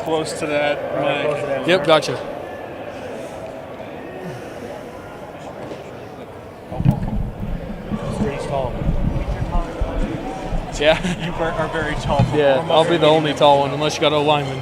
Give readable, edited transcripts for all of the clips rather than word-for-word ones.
close to that mic. Yep, gotcha. He's tall. Yeah. You are very tall. Yeah, I'll be the only tall one unless you got a lineman.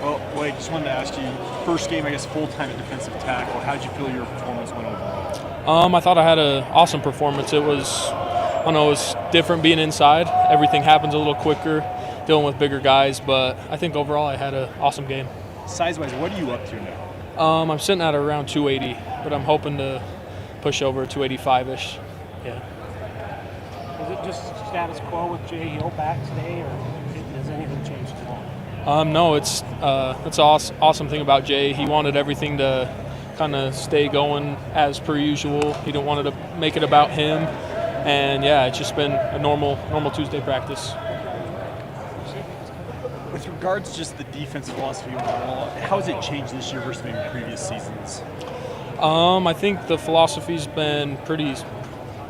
Well, Wade, just wanted to ask you, first game, I guess, full-time at defensive tackle. How did you feel your performance went overall? I thought I had an awesome performance. It was, I don't know, it was different being inside. Everything happens a little quicker, dealing with bigger guys, but I think overall I had an awesome game. Size-wise, what are you up to now? I'm sitting at around 280, but I'm hoping to push over 285-ish. Yeah. Is it just status quo with Jay Hill back today, or has anything changed at all? No, it's that's awesome thing about Jay. He wanted everything to kind of stay going as per usual. He didn't want it to make it about him, and yeah, it's just been a normal Tuesday practice. With regards to just the defensive philosophy overall, how has it changed this year versus maybe previous seasons? I think the philosophy's been pretty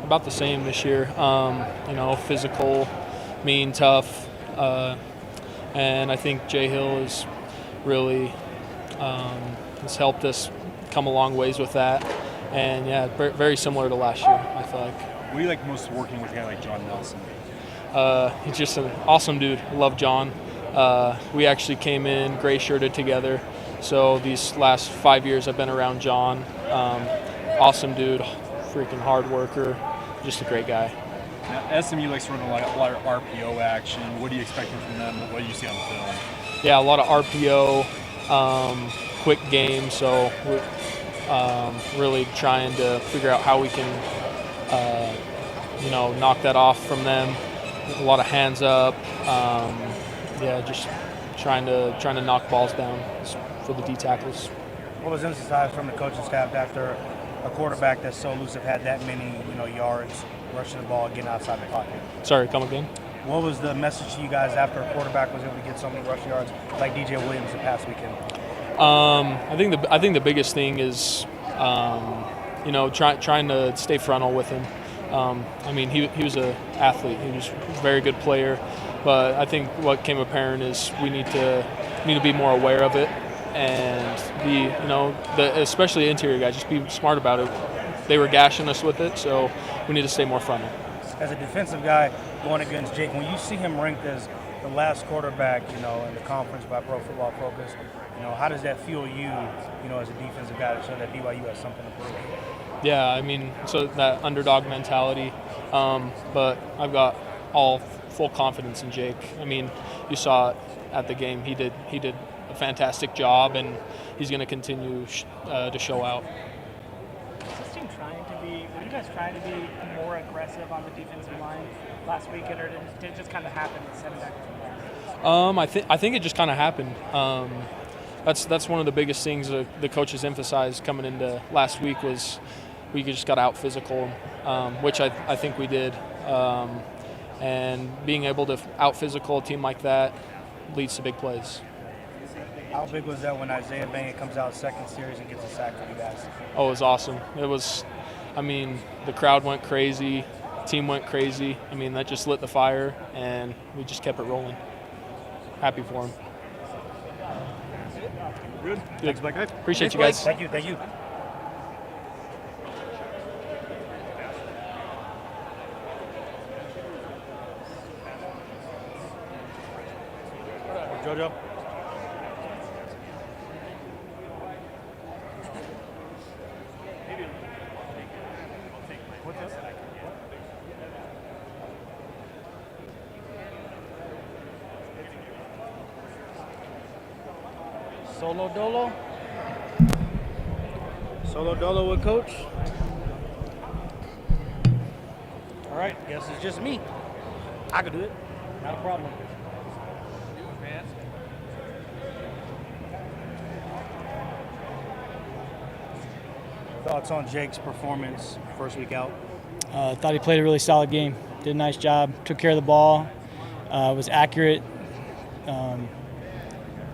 about the same this year. Physical, mean, tough, and I think Jay Hill is really has helped us come a long ways with that. And yeah, very similar to last year, I feel like. What do you like most working with a guy like John Nelson? He's just an awesome dude. I love John. We actually came in gray shirted together. So these last 5 years I've been around John. Awesome dude, freaking hard worker, just a great guy. Now, SMU likes to run a lot of RPO action. What are you expecting from them? What do you see on the film? Yeah, a lot of RPO, quick game. So we're really trying to figure out how we can, knock that off from them. A lot of hands up. Just trying to knock balls down for the D tackles. What was emphasized from the coaching staff after a quarterback that's so elusive had that many, yards, rushing the ball, getting outside the pocket? Sorry, come again? What was the message to you guys after a quarterback was able to get so many rush yards like DJ Williams the past weekend? I think the biggest thing is, trying to stay frontal with him. He was an athlete. He was a very good player, but I think what came apparent is we need to be more aware of it and be, especially interior guys, just be smart about it. They were gashing us with it, so we need to stay more frontal. As a defensive guy going against Jake, when you see him ranked as the last quarterback, in the conference by Pro Football Focus, how does that fuel you, as a defensive guy to show that BYU has something to prove? Yeah, so that underdog mentality, but I've got all full confidence in Jake. You saw it at the game. He did a fantastic job, and he's going to continue to show out. Were you guys trying to be more aggressive on the defensive line last weekend, or did it just kind of happen in 7 seconds? I think it just kind of happened. That's one of the biggest things the coaches emphasized coming into last week was we just got out physical, which I think we did. And being able to out physical a team like that leads to big plays. How big was that when Isaiah Bain comes out second series and gets a sack for you guys? Oh, it was awesome. It was, the crowd went crazy, team went crazy. That just lit the fire, and we just kept it rolling. Happy for him. Good. Thanks, Black Guy. Appreciate you guys. Thank you. Jojo. Solo dolo with coach. All right, guess it's just me. I could do it. Not a problem. Thoughts on Jake's performance first week out? Thought he played a really solid game. Did a nice job. Took care of the ball. Was accurate.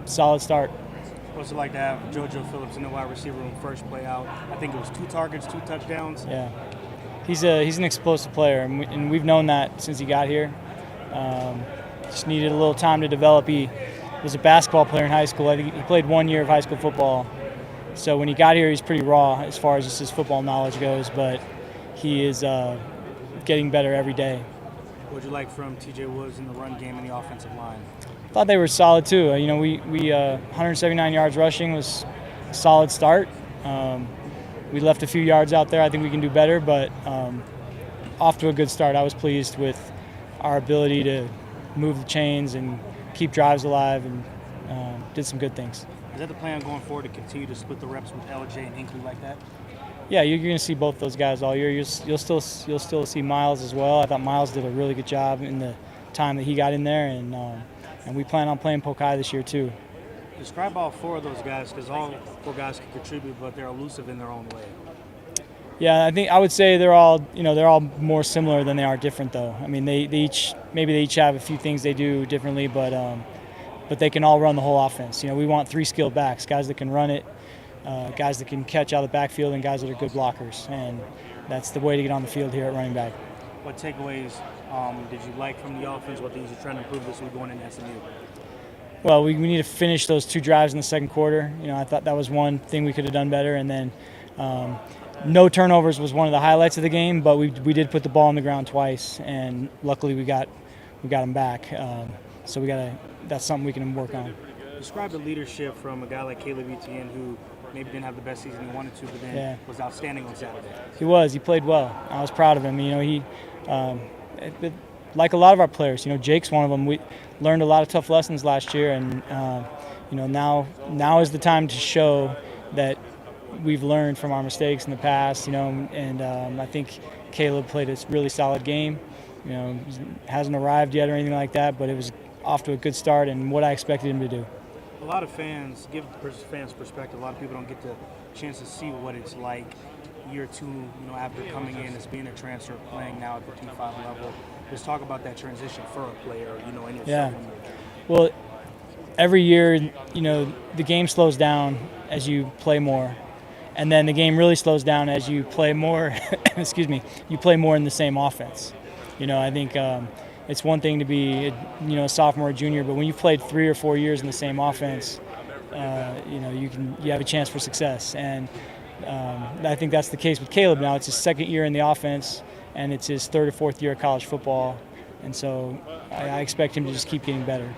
Solid start. What's it like to have JoJo Phillips in the wide receiver room first play out? I think it was 2 targets, 2 touchdowns. Yeah. He's an explosive player, and we've known that since he got here. Just needed a little time to develop. He was a basketball player in high school. I think he played 1 year of high school football. So when he got here, he's pretty raw as far as just his football knowledge goes, but he is getting better every day. What would you like from T.J. Woods in the run game and the offensive line? I thought they were solid too. We 179 yards rushing was a solid start. We left a few yards out there. I think we can do better, but off to a good start. I was pleased with our ability to move the chains and keep drives alive, and did some good things. Is that the plan going forward, to continue to split the reps with LJ and Hinkley like that? Yeah, you're going to see both those guys all year. You'll still see Miles as well. I thought Miles did a really good job in the time that he got in there, and we plan on playing Pokai this year too. Describe all four of those guys, because all four guys can contribute, but they're elusive in their own way. Yeah, I would say they're all more similar than they are different though. I mean, they each have a few things they do differently, but they can all run the whole offense. We want 3 skilled backs, guys that can run it, guys that can catch out of the backfield, and guys that are good blockers. And that's the way to get on the field here at running back. What takeaways did you like from the offense? What things you're trying to improve this week going into SMU? Well, we need to finish those 2 drives in the second quarter. I thought that was one thing we could have done better. And then no turnovers was one of the highlights of the game, but we did put the ball on the ground twice, and luckily we got them back. So that's something we can work on. Describe the leadership from a guy like Caleb Etienne, who maybe didn't have the best season he wanted to, but then was outstanding on Saturday. He played well. I was proud of him. Like a lot of our players, Jake's one of them. We learned a lot of tough lessons last year, and now is the time to show that we've learned from our mistakes in the past. And I think Caleb played a really solid game. Hasn't arrived yet or anything like that, but it was off to a good start and what I expected him to do. A lot of fans, give fans perspective, a lot of people don't get the chance to see what it's like year 2, after coming in as being a transfer, playing now at the T5 level. Just talk about that transition for a player, in your second year. Well, every year, the game slows down as you play more, and then the game really slows down as you play more. You play more in the same offense. I think it's one thing to be a sophomore or junior, but when you've played 3 or 4 years in the same offense, you have a chance for success. And I think that's the case with Caleb now. It's his 2nd year in the offense, and it's his 3rd or 4th year of college football. And so I expect him to just keep getting better.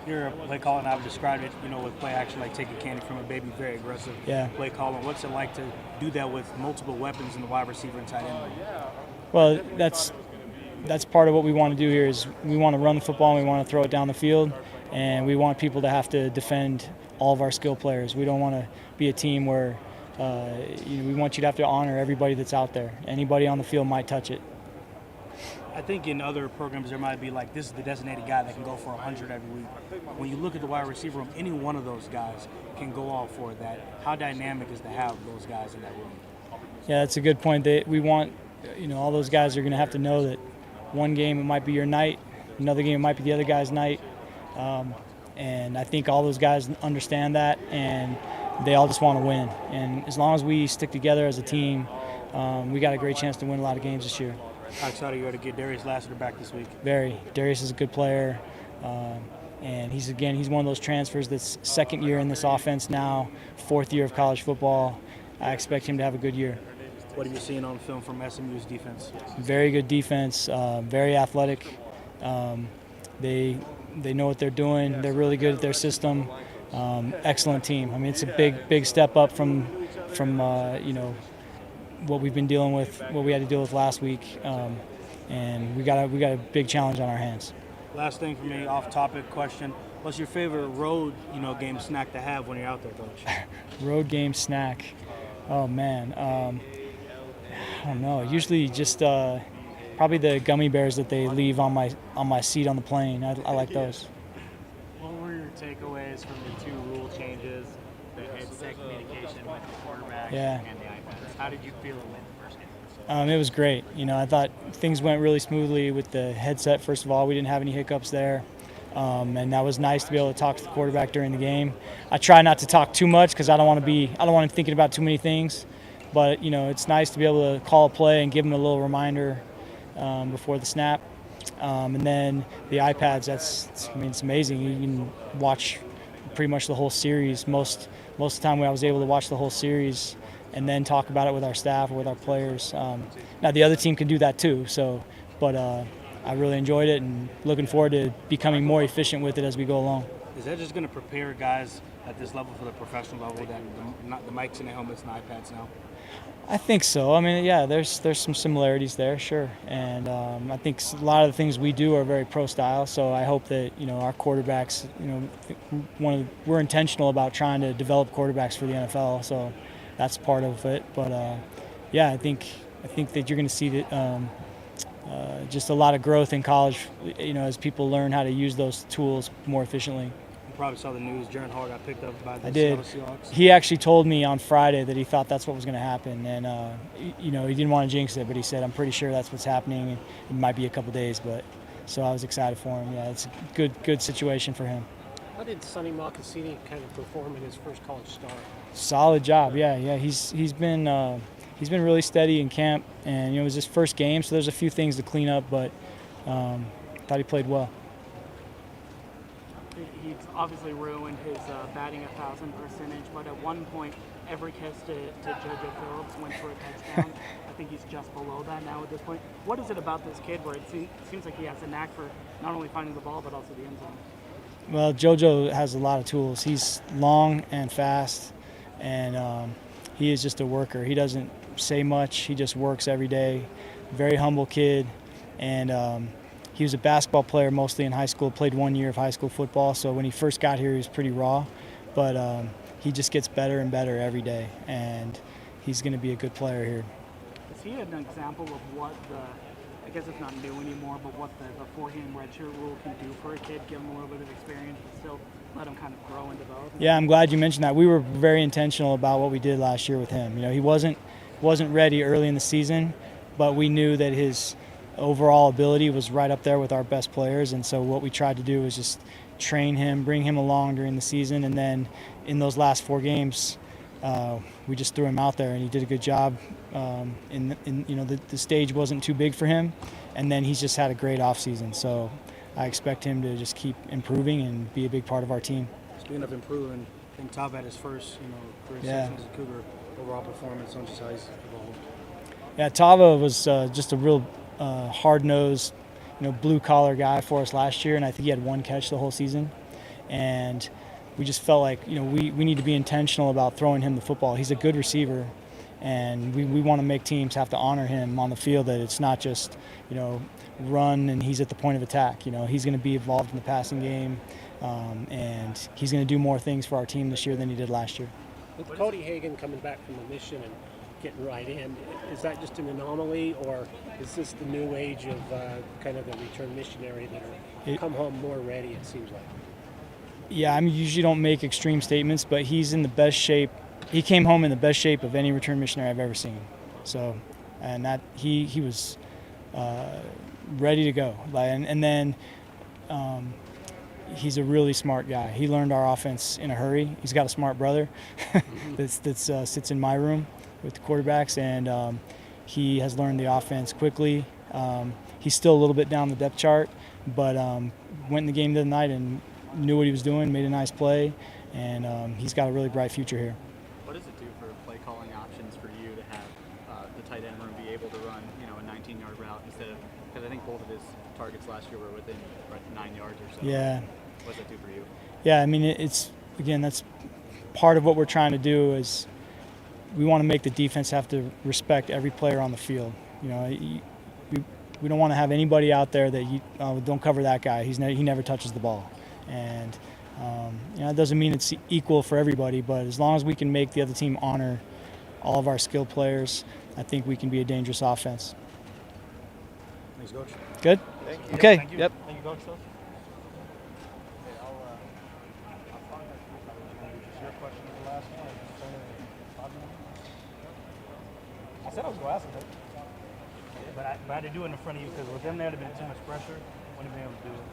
You're a play caller, and I've described it, with play action like taking candy from a baby, very aggressive play calling. What's it like to do that with multiple weapons in the wide receiver and tight end? Well, that's part of what we want to do here. Is we want to run the football and we want to throw it down the field, and we want people to have to defend all of our skill players. We don't want to be a team where we want you to have to honor everybody that's out there. Anybody on the field might touch it. I think in other programs there might be like, this is the designated guy that can go for 100 every week. When you look at the wide receiver room, any one of those guys can go all for that. How dynamic is to have those guys in that room? Yeah, that's a good point. We want, all those guys are going to have to know that one game it might be your night, another game it might be the other guy's night. And I think all those guys understand that, and they all just want to win. And as long as we stick together as a team, we got a great chance to win a lot of games this year. How excited you are to get Darius Lassiter back this week? Very. Darius is a good player, and he's one of those transfers that's 2nd year in this offense now, 4th year of college football. I expect him to have a good year. What are you seeing on film from SMU's defense? Very good defense, very athletic. They know what they're doing. They're really good at their system. Excellent team. I mean, it's a big step up from what we've been dealing with, what we had to deal with last week, and we got a big challenge on our hands. Last thing for me, off-topic question: what's your favorite road, game snack to have when you're out there, Coach? Road game snack. Oh man, I don't know. Usually just probably the gummy bears that they leave on my seat on the plane. I like those. What were your takeaways from the 2 rule changes, the headset communication with the quarterback and the iPads? How did you feel it went the first game? It was great. I thought things went really smoothly with the headset. First of all, we didn't have any hiccups there. And that was nice to be able to talk to the quarterback during the game. I try not to talk too much because I don't want him thinking about too many things. But, it's nice to be able to call a play and give him a little reminder before the snap. And then the iPads, it's amazing. You can watch pretty much the whole series. Most of the time I was able to watch the whole series and then talk about it with our staff or with our players. Now the other team can do that too, but I really enjoyed it and looking forward to becoming more efficient with it as we go along. Is that just going to prepare guys at this level for the professional level, that not the mics and the helmets and iPads now? I think so. I mean, yeah, there's some similarities there, sure. And I think a lot of the things we do are very pro style. So I hope that our quarterbacks, we're intentional about trying to develop quarterbacks for the NFL. So that's part of it. But yeah, I think that you're going to see that just a lot of growth in college, as people learn how to use those tools more efficiently. You probably saw the news. Jaron Hall got picked up by the I did. Seattle Seahawks. He actually told me on Friday that he thought that's what was going to happen, and he didn't want to jinx it, but he said, "I'm pretty sure that's what's happening. It might be a couple days, but." So I was excited for him. Yeah, it's a good situation for him. How did Sonny Mocassini kind of perform in his first college start? Solid job. Yeah. He's been really steady in camp, and it was his first game, so there's a few things to clean up, but thought he played well. He's obviously ruined his batting 1,000 percentage, but at one point, every kiss to JoJo Phillips went for a touchdown. I think he's just below that now at this point. What is it about this kid where it seems like he has a knack for not only finding the ball, but also the end zone? Well, JoJo has a lot of tools. He's long and fast, and he is just a worker. He doesn't say much. He just works every day. Very humble kid, and he was a basketball player mostly in high school, played 1 year of high school football, so when he first got here he was pretty raw, but he just gets better and better every day, and he's going to be a good player here. Is he an example of what I guess it's not new anymore, but what the 4-game redshirt rule can do for a kid, give him a little bit of experience, but still let him kind of grow and develop? Yeah, I'm glad you mentioned that. We were very intentional about what we did last year with him. He wasn't ready early in the season, but we knew that his overall ability was right up there with our best players, and so what we tried to do was just train him, bring him along during the season, and then in those last 4 games we just threw him out there and he did a good job. The stage wasn't too big for him, and then he's just had a great offseason, so I expect him to just keep improving and be a big part of our team. Speaking of improving, I think Tava had his first career season as a Cougar overall performance on just how he's evolved. Yeah, Tava was just a real hard-nosed, blue-collar guy for us last year, and I think he had 1 catch the whole season. And we just felt like, we need to be intentional about throwing him the football. He's a good receiver, and we want to make teams have to honor him on the field, that it's not just, run and he's at the point of attack. He's going to be involved in the passing game, and he's going to do more things for our team this year than he did last year. With Cody Hagan coming back from the mission and getting right in, is that just an anomaly, or is this the new age of kind of the return missionary that come home more ready, it seems like? Yeah, I usually don't make extreme statements, but he's in the best shape. He came home in the best shape of any return missionary I've ever seen. So, and that he was ready to go. And then he's a really smart guy. He learned our offense in a hurry. He's got a smart brother that sits in my room with the quarterbacks, and he has learned the offense quickly. He's still a little bit down the depth chart, but went in the game the other night and knew what he was doing, made a nice play, and he's got a really bright future here. What does it do for play calling options for you to have the tight end room be able to run, a 19-yard route instead of, because I think both of his targets last year were within 9 yards or so. Yeah. What does that do for you? Yeah, I mean, that's part of what we're trying to do is we want to make the defense have to respect every player on the field. We don't want to have anybody out there that don't cover that guy. He never touches the ball, and it doesn't mean it's equal for everybody. But as long as we can make the other team honor all of our skilled players, I think we can be a dangerous offense. Thanks, Coach. Good. Thank you. Okay. Thank you. Yep. Thank you, Coach. I said I was going to ask him, but I had to do it in front of you because with them there, there'd been too much pressure. Wouldn't have been able to do it.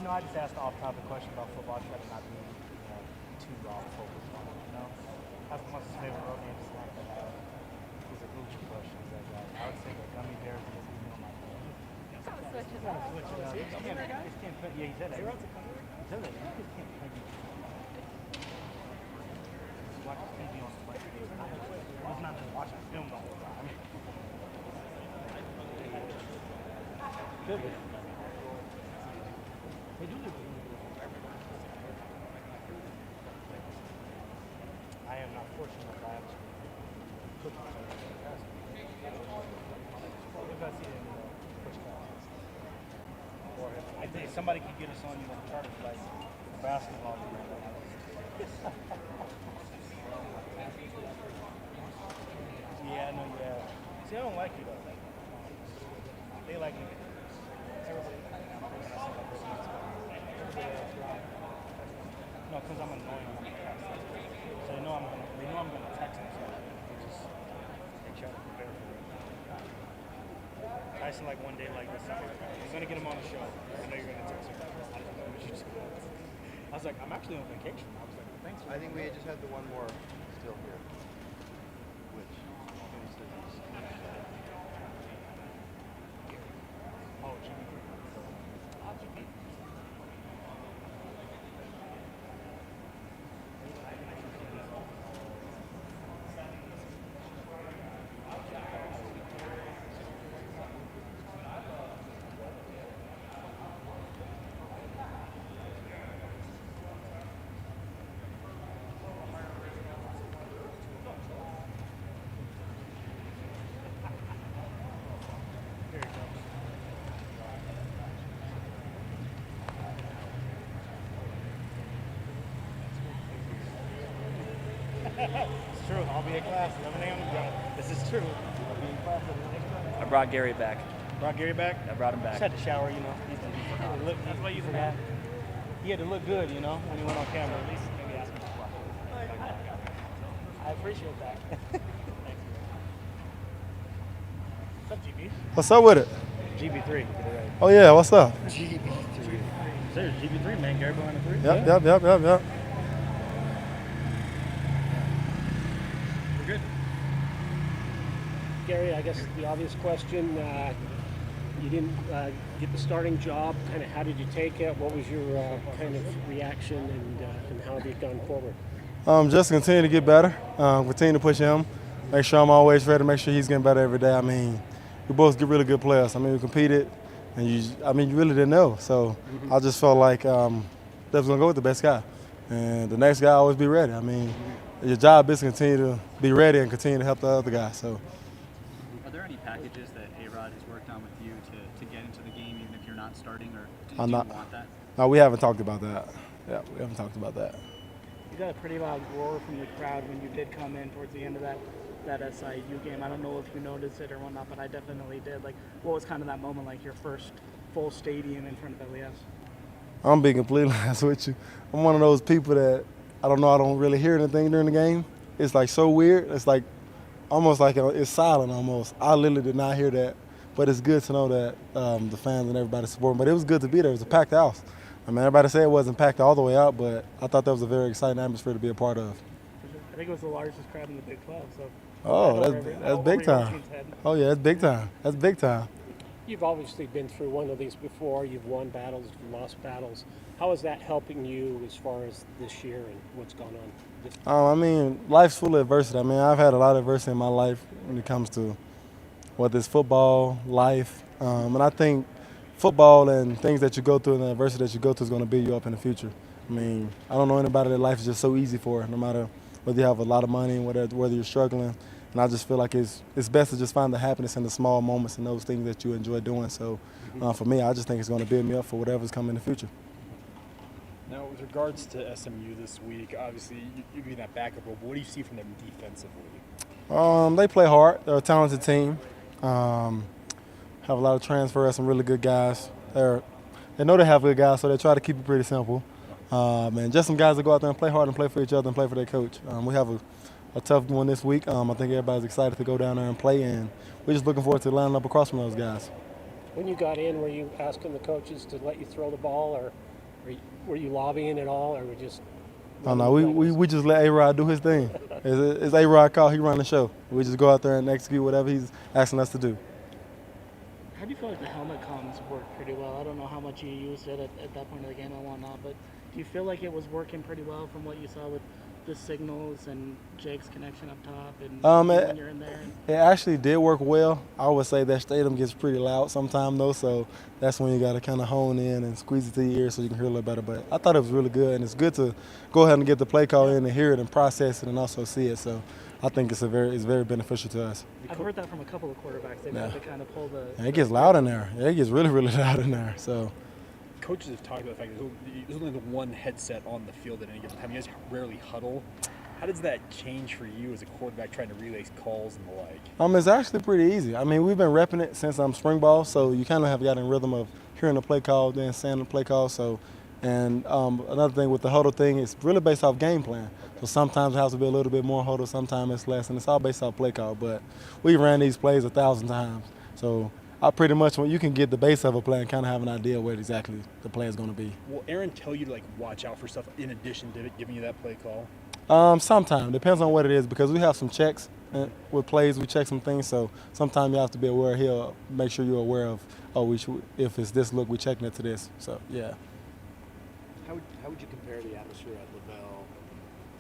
No, I just asked an off-topic question about football. I try to not be too raw focused on it. That's what's his favorite road name. These are goofy questions that guy. I would say the gummy bears and just eat on my phone. You gotta switch it up. You just can't put, yeah, he said that. He said that. You just can't put watch TV on the bike. It's not just watching film the whole time. Good. They do live. I am not fortunate enough to have cookies. Maybe I see it in the push classes. Or I think somebody could get us on, charter flight for basketball. Yeah, I know, yeah. See, I don't like you though. They like me. No, because I'm annoying. So they know I'm gonna text them. So they try to prepare for it. Tyson, like one day like this, I'm gonna get him on the show. I know you're gonna text him. I was like, I'm actually on vacation. I was like, thanks. I think we just had the one more still here. Which Oh, GB3. It's true. I'll be in class. 11 a.m. This is true. I'll be in class at the next time. I brought Gary back. Brought Gary back? I brought him back. Just had to shower, That's why you forgot. He had to look good, when he went on camera. At least maybe ask him a question. I appreciate that. What's up, GB? What's up with it? GB3. Oh yeah, what's up? GB3. There's GB3, man. Gary behind the three. Yep. We're good. Gary, I guess the obvious question, you didn't get the starting job. Kind of how did you take it? What was your kind of reaction, and how have you gone forward? Just continue to get better, continue to push him, make sure I'm always ready, make sure he's getting better every day. I mean, we both get really good players. I mean, we competed, and you really didn't know. So I just felt like that was going to go with the best guy. And the next guy always be ready. I mean, your job is to continue to be ready and continue to help the other guy. So. Are there any packages that A-Rod has worked on with you to get into the game, even if you're not starting, or do you want that? No, we haven't talked about that. Yeah, we haven't talked about that. You got a pretty loud roar from the crowd when you did come in towards the end of that SIU game. I don't know if you noticed it or whatnot, but I definitely did. Like, what was kind of that moment, like your first full stadium in front of LES? I'm being completely honest with you. I'm one of those people that I don't really hear anything during the game. It's like so weird. It's like almost like it's silent almost. I literally did not hear that, but it's good to know that the fans and everybody supporting. But it was good to be there. It was a packed house. I mean, everybody said it wasn't packed all the way out, but I thought that was a very exciting atmosphere to be a part of. I think it was the largest crowd in the Big 12. So. Oh, that's big time. Oh yeah, that's big time. That's big time. You've obviously been through one of these before. You've won battles, you've lost battles. How is that helping you as far as this year and what's gone on? I mean, life's full of adversity. I mean, I've had a lot of adversity in my life when it comes to whether it's football, life, and I think football and things that you go through and the adversity that you go through is going to build you up in the future. I mean, I don't know anybody that life is just so easy for, no matter whether you have a lot of money, whether you're struggling. And I just feel like it's best to just find the happiness in the small moments and those things that you enjoy doing. So for me, I just think it's going to build me up for whatever's coming in the future. Now, with regards to SMU this week, obviously you're being that backup role, but what do you see from them defensively? They play hard. They're a talented team. Have a lot of transfer, some really good guys. They know they have good guys, so they try to keep it pretty simple. And just some guys that go out there and play hard and play for each other and play for their coach. We have a tough one this week. I think everybody's excited to go down there and play, and we're just looking forward to lining up across from those guys. When you got in, were you asking the coaches to let you throw the ball, or were you lobbying at all, or were just Oh, no, we just let A-Rod do his thing. It's A-Rod call, he run the show. We just go out there and execute whatever he's asking us to do. How do you feel like the helmet comms work pretty well? I don't know how much you used it at that point of the game and whatnot, but do you feel like it was working pretty well from what you saw with the signals and Jake's connection up top and when you're in there? It actually did work well. I would say that stadium gets pretty loud sometimes though, so that's when you got to kind of hone in and squeeze it to your ear so you can hear a little better. But I thought it was really good, and it's good to go ahead and get the play call in and hear it and process it and also see it. So I think it's very beneficial to us. I've heard that from a couple of quarterbacks. They've had to kind of pull the. And it gets loud in there. It gets really loud in there. So. Coaches have talked about the fact that there's only the one headset on the field at any given time. You guys rarely huddle. How does that change for you as a quarterback trying to relay calls and the like? It's actually pretty easy. I mean, we've been repping it since spring ball, so you kind of have gotten in rhythm of hearing the play call, then saying the play call. So, and another thing with the huddle thing, it's really based off game plan. So sometimes it has to be a little bit more huddle, sometimes it's less, and it's all based off play call. But we ran these plays 1,000 times, so. I pretty much, when you can get the base of a play and kind of have an idea what exactly the play is going to be. Will Aaron tell you to watch out for stuff in addition to giving you that play call? Sometimes. Depends on what it is, because we have some checks with plays. We check some things, so sometimes you have to be aware. He'll make sure you're aware of, if it's this look, we're checking it to this. So, yeah. How would you compare the atmosphere at LaBelle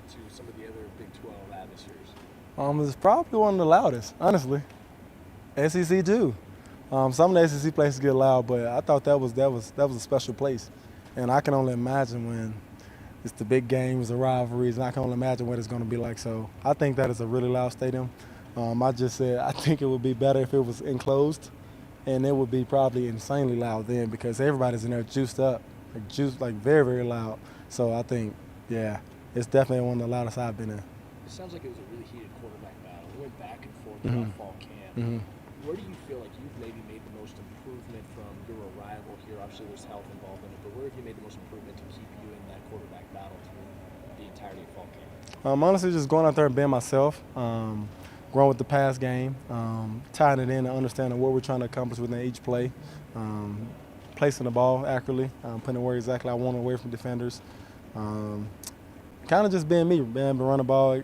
to some of the other Big 12 atmospheres? It's probably one of the loudest, honestly. SEC too. Some of the SEC places get loud, but I thought that was a special place, and I can only imagine when it's the big games, the rivalries, and I can only imagine what it's going to be like. So I think that is a really loud stadium. I just said I think it would be better if it was enclosed, and it would be probably insanely loud then because everybody's in there juiced up, very loud. So I think, yeah, it's definitely one of the loudest I've been in. It sounds like it was a really heated quarterback battle. It went back and forth throughout fall camp. Where do you feel like you've maybe made the most improvement from your arrival here? Obviously, there's health involved in it, but where have you made the most improvement to keep you in that quarterback battle through the entirety of fall camp? Honestly, just going out there and being myself, growing with the pass game, tying it in and understanding what we're trying to accomplish within each play, placing the ball accurately, putting it where exactly I want it away from defenders. Kind of just being me, being able to run the ball,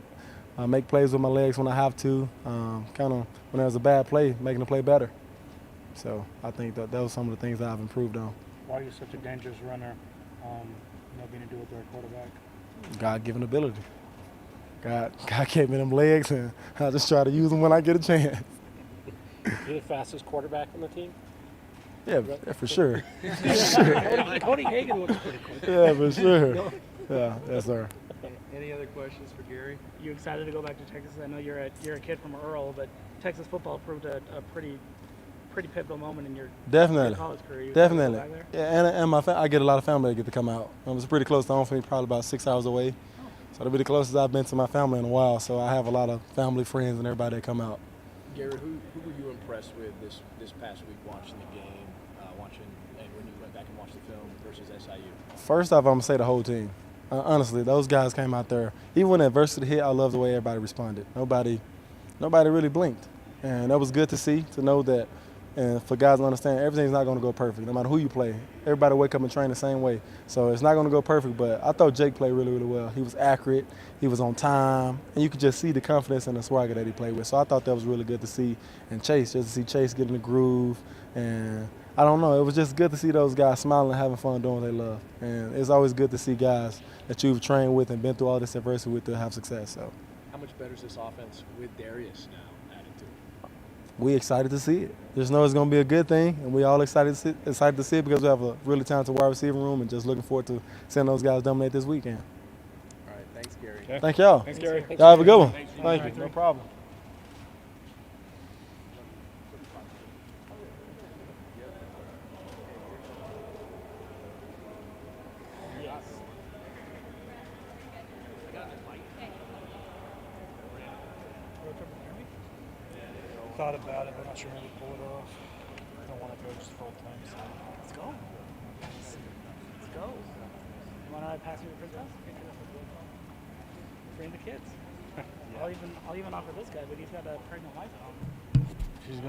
make plays with my legs when I have to, kind of when there's a bad play, making the play better. So I think that those are some of the things that I've improved on. Why are you such a dangerous runner, being a dual-threat quarterback? God-given ability. God gave me them legs, and I just try to use them when I get a chance. You're the fastest quarterback on the team? Yeah, for sure. Cody Hagan looks pretty quick. Yeah, for sure. Yeah, yes, sir. Any other questions for Gary? You excited to go back to Texas? I know you're a kid from Earl, but Texas football proved a pretty pivotal moment in your college career. You Definitely. go back there? Yeah, and I get a lot of family that get to come out. It's pretty close to home for me, probably about 6 hours away. So it'll be the closest I've been to my family in a while. So I have a lot of family, friends, and everybody that come out. Gary, who were you impressed with this past week watching the game, and when you went back and watched the film versus SIU? First off, I'm going to say the whole team. Honestly, those guys came out there. Even when adversity hit, I love the way everybody responded. Nobody really blinked. And that was good to see, to know that, and for guys to understand, everything's not going to go perfect, no matter who you play. Everybody wake up and train the same way. So it's not going to go perfect, but I thought Jake played really well. He was accurate. He was on time. And you could just see the confidence and the swagger that he played with. So I thought that was really good to see. And Chase, just to see Chase get in the groove. And I don't know, it was just good to see those guys smiling and having fun doing what they love. And it's always good to see guys that you've trained with and been through all this adversity with to have success. So, how much better is this offense with Darius now added to it? We excited to see it. Just know it's going to be a good thing, and we all excited to see it because we have a really talented wide receiver room, and just looking forward to seeing those guys dominate this weekend. All right, thanks, Gary. Okay. Thank y'all. Thanks, Gary. Y'all have a good one. Thank you. No problem. Thought about it, but not sure how to pull it off. I don't want to go just full time. So. Let's go. Let's go. You want to pass me the Christmas? Bring the kids. I'll even offer this guy, but he's got a pregnant wife at home. She's going.